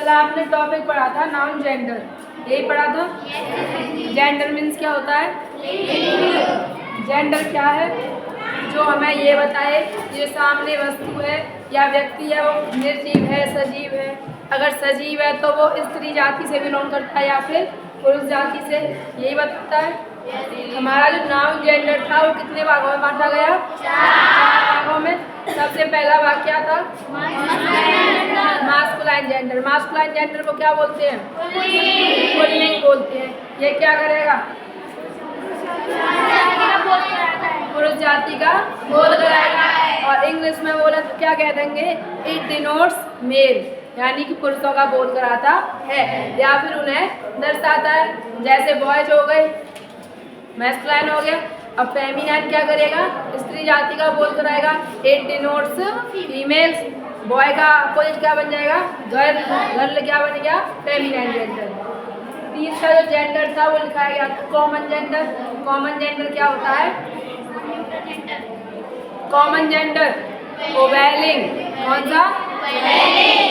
कल आपने टॉपिक पढ़ा था नाउन जेंडर, यही पढ़ा था। जेंडर मीन्स क्या होता है? जेंडर क्या है? जो हमें ये बताए जो सामने वस्तु है या व्यक्ति है वो निर्जीव है सजीव है। अगर सजीव है तो वो स्त्री जाति से बिलोंग करता है या फिर पुरुष जाति से, यही बताता है। हमारा जो नाउन जेंडर था वो कितने भागों में बांटा गया? 4 भागों में। सबसे पहला भाग क्या था? Masculine gender. मास्कुलाइन जेंडर को क्या बोलते हैं? पुल्लिंग बोलते हैं। ये क्या करेगा? पुरुष जाति का बोध कराएगा। और इंग्लिश में बोला तो क्या कह देंगे? इट डिनोट्स मेल, यानी कि पुरुषों का बोध कराता है या फिर उन्हें दर्शाता है। जैसे बॉयज हो गए, मैस्कुलाइन हो गया। अब फेमिनाइन क्या करेगा? स्त्री जाति का बोध कराएगा। It denotes females. बॉय का अपोजिट क्या बन जाएगा? गर्ल। गर्ल क्या बन गया? Feminine gender. तीसरा जो जेंडर था वो लिखाया गया था कॉमन जेंडर। कॉमन जेंडर क्या होता है? कॉमन जेंडर ओवेलिंग। कौन सा?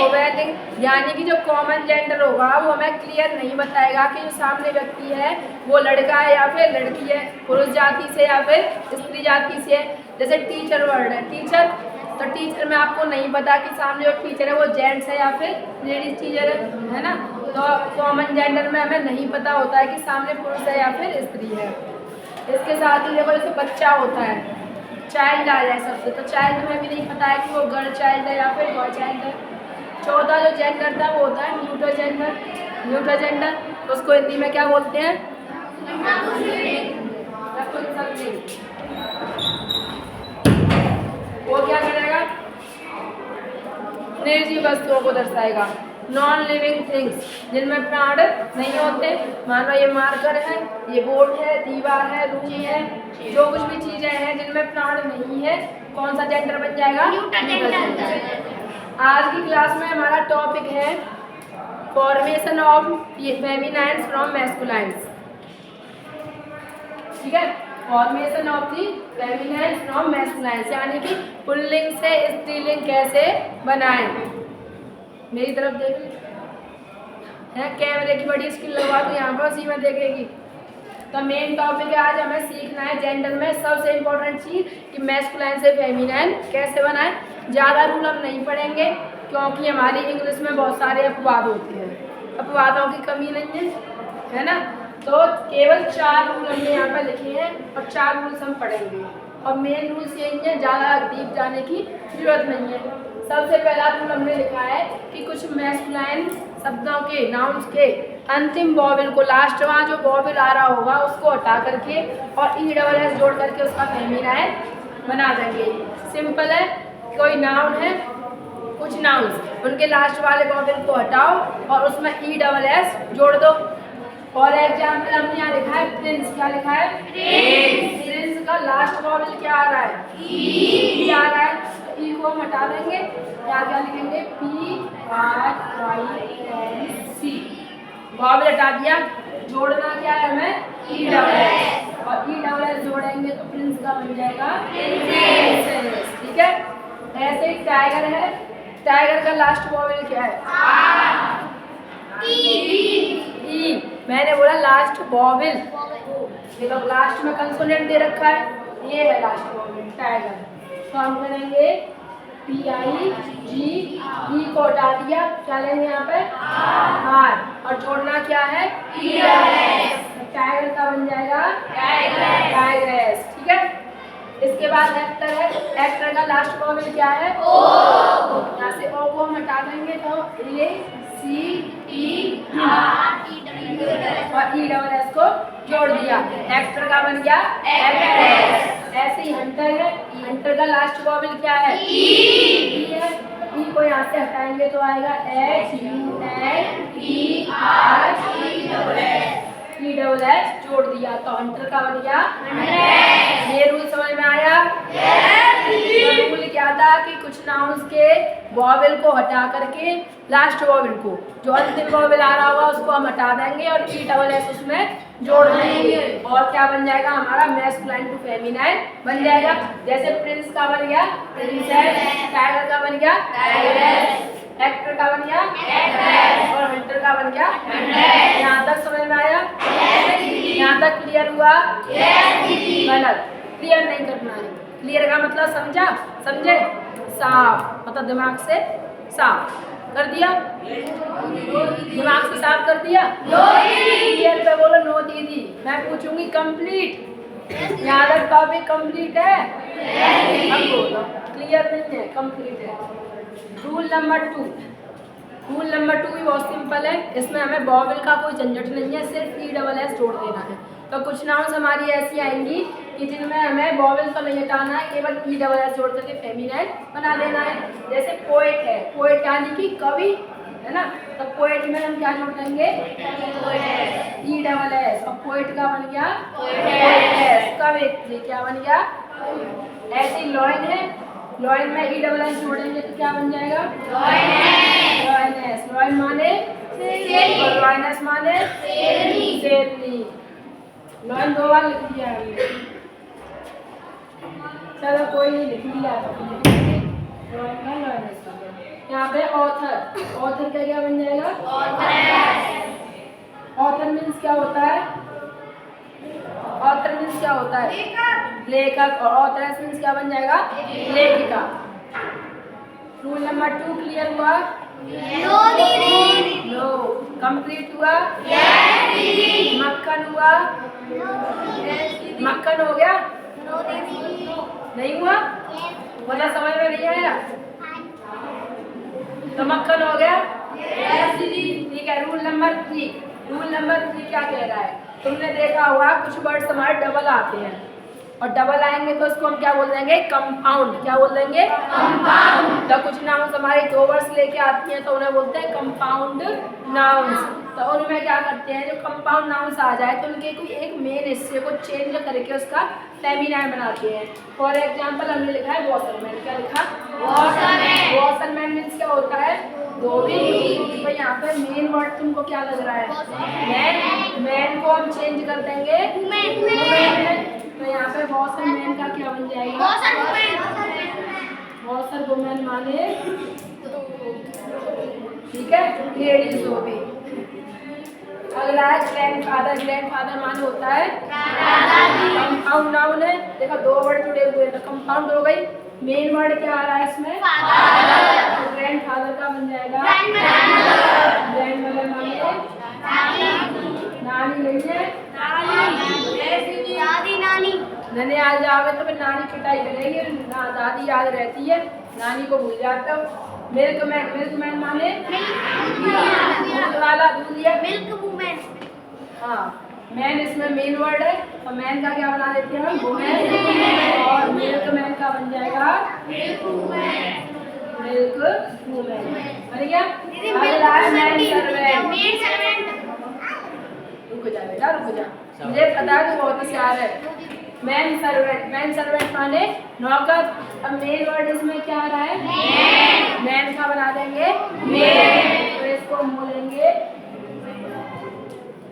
ओवेलिंग। यानी कि जो कॉमन जेंडर होगा वो हमें क्लियर नहीं बताएगा कि जो सामने व्यक्ति है वो लड़का है या फिर लड़की है, पुरुष जाति से या फिर स्त्री जाति से है। जैसे टीचर वर्ड है, टीचर, तो टीचर में आपको नहीं पता कि सामने जो टीचर है वो जेंट्स है या फिर लेडीज टीचर है ना। तो कॉमन जेंडर में हमें नहीं पता होता है कि सामने पुरुष है या फिर स्त्री है। इसके साथ ही देखो जैसे बच्चा होता है, चाइल्ड आ जाए सबसे, तो चाइल्ड में भी नहीं पता है कि वो गर्ल चाइल्ड है या फिर बॉय चाइल्ड है। चौथा जो जेंडर था वो होता है न्यूट्रल जेंडर। न्यूट्रल जेंडर उसको हिंदी में क्या बोलते हैं? वो क्या करेगा? निर्जीव वस्तुओं को दर्शाएगा। नॉन लिविंग थिंग्स, जिनमें प्राण नहीं होते, मानो ये मार्कर है, ये बोर्ड है, दीवार है, रूम है, जो कुछ भी चीजें हैं जिनमें प्राण नहीं है, कौन सा जेंडर बन जाएगा? Neutral gender. आज की क्लास में हमारा टॉपिक है फॉर्मेशन ऑफ फेमिनाइन्स फ्रॉम मैस्कुलाइन्स। ठीक है, फॉर्मेशन ऑफ दी फेमिनाइन्स फ्रॉम मैस्कुलाइन्स, यानी कि पुल्लिंग से स्त्रीलिंग कैसे बनाएं। मेरी तरफ देख है, कैमरे की बड़ी स्किल लगवा तो यहाँ पर उसी में देखेगी। तो मेन टॉपिक है आज हमें सीखना है जेंडर में सबसे इम्पोर्टेंट चीज़ कि मैस्कुलाइन से फेमिनाइन कैसे बनाएं। ज़्यादा रूल हम नहीं पढ़ेंगे क्योंकि हमारी इंग्लिश में बहुत सारे अपवाद होते हैं, अपवादों की कमी नहीं है ना। तो केवल 4 रूल हमने यहाँ पर लिखे हैं और 4 रूल्स हम पढ़ेंगे और मेन रूल्स यही है, ज़्यादा डीप जाने की जरूरत नहीं है। सबसे पहला रूल हमने लिखा है कि कुछ मैस्कुलाइन शब्दों के नाउन्स के अंतिम वॉवेल को, लास्ट वहाँ जो वॉवेल आ रहा होगा उसको हटा करके और ई डबल एस जोड़ करके उसका फेमिनाइन बना देंगे। सिंपल है, कोई नाउन है, कुछ नाउन्स उनके लास्ट वाले वॉवेल को हटाओ और उसमें ई डबल एस जोड़ दो। फॉर एग्जाम्पल हमने यहाँ लिखा है प्रिंस। क्या लिखा है? प्रिंस। प्रिंस का लास्ट वॉवेल क्या आ रहा है? ई आ रहा है। ई को हम हटा देंगे, यहाँ क्या लिखेंगे? PRINC। वॉवेल हटा दिया, जोड़ना क्या है हमें? ई डबल एस, और ई डबल एस जोड़ेंगे तो प्रिंस का बन जाएगा प्रिंसेस। ठीक है, ऐसे ही टाइगर है, टाइगर का लास्ट वॉवेल क्या है? ई। मैंने बोला लास्ट वॉवेल, ये लोग लास्ट में कंसोनेंट दे रखा है, ये है लास्ट वॉवेल टाइगर। तो हम करेंगे PIG, ई को हटा दिया, क्या लेंगे यहाँ पे? R, और जोड़ना क्या है? टाइगर का बन जाएगा टाइग्रेस। ठीक है, इसके बाद एक्टर है, एक्टर का लास्ट वॉवेल क्या है? O। यहाँ से O को हम हटा देंगे तो ACTR और ई डबल एस को जोड़ दिया, एक्टर का बन गया एक्ट्रेस। ऐसे ही हंटर है, हंटर का लास्ट वॉवेल क्या है? ई है, ई को यहाँ से हटाएंगे तो आएगा HUNTER, ई डबल एस जोड़ दिया तो हंटर का बन गया हंड्रेड। ये रूल समझ में आया? रूल क्या था कि कुछ नाउन्स के वॉवेल को हटा करके लास्ट वॉवेल को, जो अंतिम वॉवेल आ रहा होगा उसको हम हटा देंगे और ई डबल एस उसमें जोड़ देंगे और क्या बन जाएगा हमारा? मैस्कुलाइन टू फेमिनाइन बन जाएगा। जैसे प्रिंस का बन गया प्रिंसेस, टाइगर का बन गया टाइग्रेस। एक्टर का बन गया एक्ट्रेस और हंटर का बन गया हंटर। यहाँ तक समझ में आया? यहाँ तक क्लियर हुआ? गलत, क्लियर नहीं करना है। क्लियर का मतलब समझा? समझे? साफ, मतलब दिमाग से साफ कर दिया, दिमाग से साफ कर दिया। क्लियर पे बोलो नो दीदी। मैं पूछूंगी कंप्लीट, यहाँ तक टॉपिक कंप्लीट है? अब बोलो क्लियर नहीं है, कंप्लीट है। रूल नंबर 2, रूल नंबर 2 भी बहुत सिंपल है। इसमें हमें वॉवेल का कोई झंझट नहीं है, सिर्फ ESS जोड़ देना है। तो कुछ नाउन्स हमारी ऐसी आएंगी कि जिनमें हमें वॉवेल तो नहीं हटाना है, केवल ESS जोड़ करके फेमिनाइन बना देना है। जैसे पोएट है, पोएट यानी कि कवि है ना, तो पोएट में हम क्या जोड़ देंगे? ESS। और पोएट का बन गया पोएटेस, कवियत्री क्या बन गया? ऐसी लॉइन है, लॉइन में ESS जोड़ेंगे तो क्या बन जाएगा? लॉइनेस। लॉइन माने और लॉइनेस माने शेरनी। लॉइन 2 बार लिख दिया हमने, चलो कोई नहीं, लिख लिया लॉइन का लॉइनेस का। यहाँ पे ऑथर, ऑथर का क्या बन जाएगा? ऑथर मीन्स क्या होता है? ऑथर मीन्स क्या होता है? लेखक। और ऑथरेस मीन्स क्या बन जाएगा? लेखिका। रूल नंबर 2 क्लियर हुआ? नो। कंप्लीट हुआ? मक्खन हुआ? मक्खन हो गया? नहीं हुआ? मतलब समझ में नहीं आया? तो मक्खन हो गया? ठीक है। रूल नंबर 3, रूल नंबर 3 क्या कह रहा है? तुमने देखा हुआ कुछ वर्ड्स हमारे डबल आते हैं, और डबल आएंगे तो उसको हम क्या बोल देंगे? कंपाउंड। क्या बोल देंगे? कंपाउंड। तो कुछ नाउन्स हमारे 2 वर्ड्स लेके आती हैं तो उन्हें बोलते हैं कंपाउंड नाउन्स। तो उनमें क्या करते हैं, जो कंपाउंड नाउन्स आ जाए तो उनके कोई एक मेन हिस्से को चेंज करके उसका फेमिनाइन बनाते हैं। फॉर एग्जाम्पल हमने लिखा है वॉशरमैन। क्या लिखा? वॉशरमैन। वॉशरमैन मीन्स क्या होता है? धोबी। तो यहाँ पे मेन वर्ड तुमको क्या लग रहा है? मैन। मैन को हम चेंज कर देंगे वुमेन। तो यहाँ पे वॉशरमैन का क्या बन जाएगा? वॉशर वुमेन माने, ठीक है, लेडीज धोबी। अगला है ग्रैंडफादर। ग्रैंडफादर माने होता है कंपाउंड नाउन है। देखो 2 वर्ड जुड़े हुए हैं तो कंपाउंड हो गई। मेन वर्ड क्या आ रहा है इसमें? तो ग्रैंडफादर का बन जाएगा ग्रैंडमदर माने नानी। नहीं है दादी नानी। नने आ जाओगे तो फिर नानी पिटाई करेगी ना, दादी याद रहती है, नानी को भूल जाता हूँ। मिल्कमैन। मिल्कमैन माने दूध वाला, दूध दिया। Milk women. हाँ, मैन इसमें मेन वर्ड है और मैन का क्या बना देते हैं हम? वुमेन। और मिल्कमैन का बन जाएगा मिल्क वुमेन। बन गया? अगला है मैन सर्वेंट। रुक जा बेटा, रुक जा, मुझे पता है तो बहुत होशियार है। Man servant. मैन सर्वेंट माने नौकर। अब मेन वर्ड इसमें क्या आ रहा है? मैन का बना देंगे मेन। तो इसको हम बोलेंगे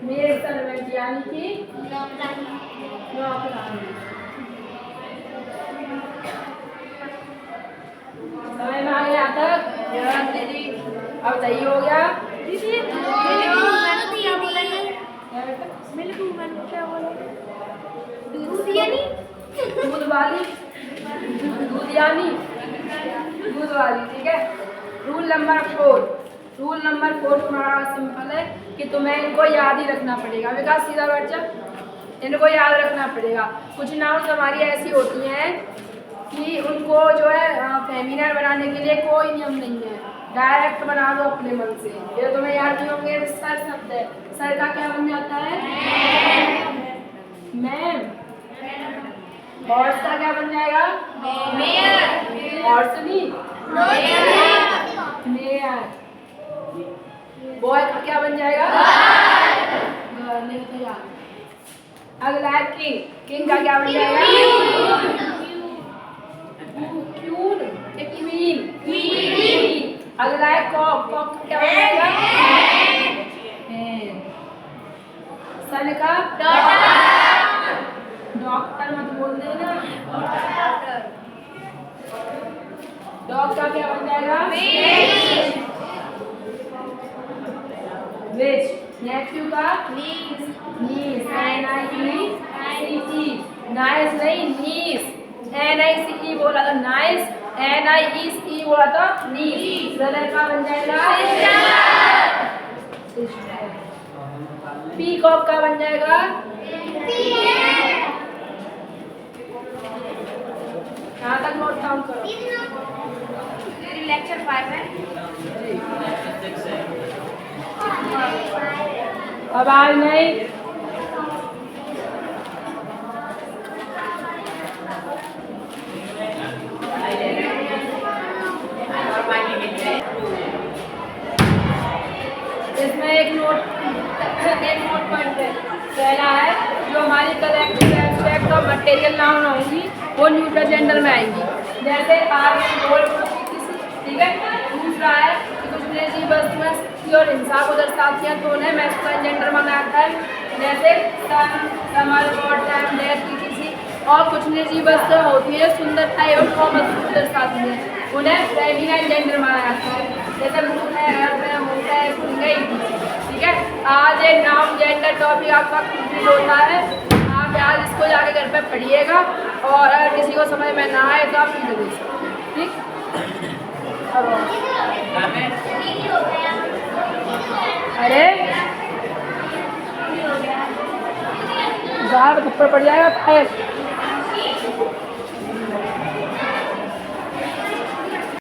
मेड सर्वेंट यानी कि नौकरानी। समझ में आ गया तक? दीदी अब सही हो गया? मिल्क वुमेन को क्या बोला? दूध यानी दूध वाली, दूध यानी दूध वाली। ठीक है। Rule number 4। रूल नंबर 4 तुम्हारा सिंपल है कि तुम्हें इनको याद ही रखना पड़ेगा। विकास सीधा बैठ जा, इनको याद रखना पड़ेगा। कुछ नाउन्स हमारी ऐसी होती हैं कि उनको जो है फेमिनाइन बनाने के लिए कोई नियम नहीं है, डायरेक्ट बना दो अपने मन से। ये तुम्हें याद नहीं होंगे। सर शब्द है, सर का क्या बन जाता है? मैम। हॉर्स का क्या बन जाएगा? हॉर्स नहीं, मेयर। बॉय का क्या बन जाएगा? गर्ल। नहीं तो यार। अगला है किंग। किंग का क्या बन जाएगा? क्यून। क्वीन। अगला है कॉक। कॉक का क्या बन जाएगा? सन का डॉक्टर मत बोल देना। डॉग का क्या बन जाएगा? which nephew का Niece. niece N-I-E-C-E nice नहीं niece N-I-C-E बोला तो nice N-I-E-C-E बोला तो niece brother का बन जाएगा sister peacock का बन जाएगा यहाँ तक नोट डाउन करो लेक्चर 5 है आवाज नहीं इसमें एक नोट पॉइंट है पहला है जो हमारी कलेक्टिव एब्स्ट्रैक्ट और मटेरियल नाउन होंगी वो न्यूट्रल जेंडर में आएंगी जैसे आगे ठीक है दूसरा है कि कुछ निजी वस्तुएं स्त्री और हिंसा को दर्शाती हैं तो उन्हें मैस्कुलाइन जेंडर माना जाता है जैसे सन समर और टाइम डेथ की किसी और कुछ निजी वस्तुएं होती हैं सुंदरता एवं कोमलता को दर्शाती हैं उन्हें फेमिनाइन जेंडर माना जाता है जैसे मुंह है अर्थ है मुंह है गई ठीक है आज ये नाउन जेंडर टॉपिक आपका कंप्लीट होता है आप आज इसको जाके घर पे पढ़िएगा और अगर किसी को समझ में ना आए तो आप मुझे दे सकते ठीक अरे बाहर थप्पड़ पड़ जाएगा